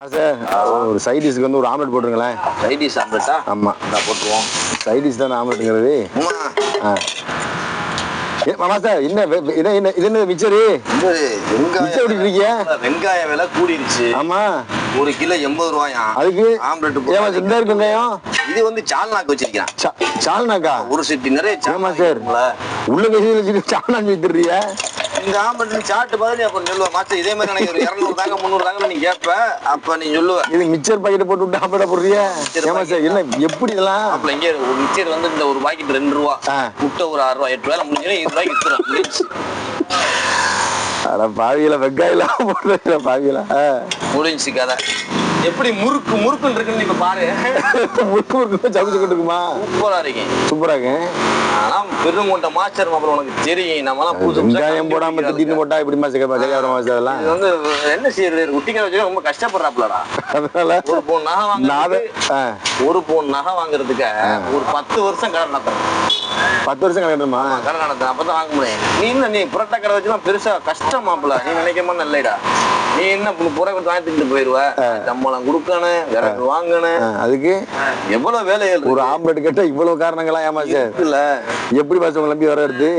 Sir ஒரு side டிஷ்க்கு வந்து ஒரு ஆம்லெட் போட்டுருங்களேன். சைட் டிஷ் ஆம்லெட்டா? ஆமாம், நான் போட்டுருவோம். சைட் டிஷ் தானே ஆம்லெட்டுங்கிறது. ஆ மாமா சார், என்ன இது என்ன மிச்சரு வெங்காய விலை கூடிருச்சு. ஆமா, ஒரு கிலோ 80 ரூபாயா. அதுக்கு ஆம்லெட் இந்த வெங்காயம் இது வந்து சால்னாக்கு வச்சிருக்கேன். சால்னாக்கா? ஒரு சிட்டி நிறைய சாமா சார், உள்ள வச்சு சால்னா வச்சிருக்கிய. இந்த ஆம்லெட் சாப்பிட்டு பதில் அப்ப சொல்லுவ மாஸ்டர், இதே மாதிரி எனக்கு 200 தாங்க 300 தாங்க நீ கேட்ப. அப்ப நீ சொல்லுவ இது மிச்சர் பாக்கெட் போட்டு விட்டு ஆம்லெட் போடுறியா? ஏமா சார், என்ன எப்படி இதெல்லாம்? அப்ப இங்க ஒரு மிச்சர் வந்து இந்த ஒரு பாக்கெட் 2 ரூபா, முட்டை ஒரு 6 ரூபா, 8 ரூபாய் முடிஞ்சு 20 ரூபாய்க்கு வித்துறோம். அட பாவியில வெங்காயம் போடுற பாவியில முடிஞ்சு கதை. எப்படி முறுக்கு முறுக்குன்னு இருக்குன்னு இப்ப பாரு. முறுக்கு முறுக்கு சமைச்சு இருக்குமா? சூப்பரா இருக்கேன். சூப்பரா இருக்கேன். ஆனா பெருங்கொண்ட மாஸ்டர் அப்புறம் உனக்கு தெரியும். நம்மலாம் புதுசு வெங்காயம் போடாம திடீர்னு போட்டா இப்படி மாசம் மாசம் இது வந்து என்ன செய்யறது? குட்டிங்க வச்சு ரொம்ப கஷ்டப்படுறாப்லடா. அதனால ஒரு பவுன் நகை வாங்குறதுக்கு ஒரு 10 வருஷம் கடை நடத்தணும். 10 வருஷம் கணக்குமா? கடை நடத்த அப்பதான் வாங்க முடியும். நீ புரட்டா கடை வச்சுலாம் பெருசா கஷ்டமாப்ல. நீ நினைக்காம நல்லடா. நீ என்ன புற வாங்கிட்டு போயிருவ, சம்பளம் கொடுக்கணும், விறகு வாங்கணும். அதுக்கு எவ்வளவு வேலைகள். ஒரு ஆம்லெட் கேட்டா இவ்வளவு காரணங்களா? ஏமா சார், இல்ல எப்படி பாச உங்க நம்பி வர வருது?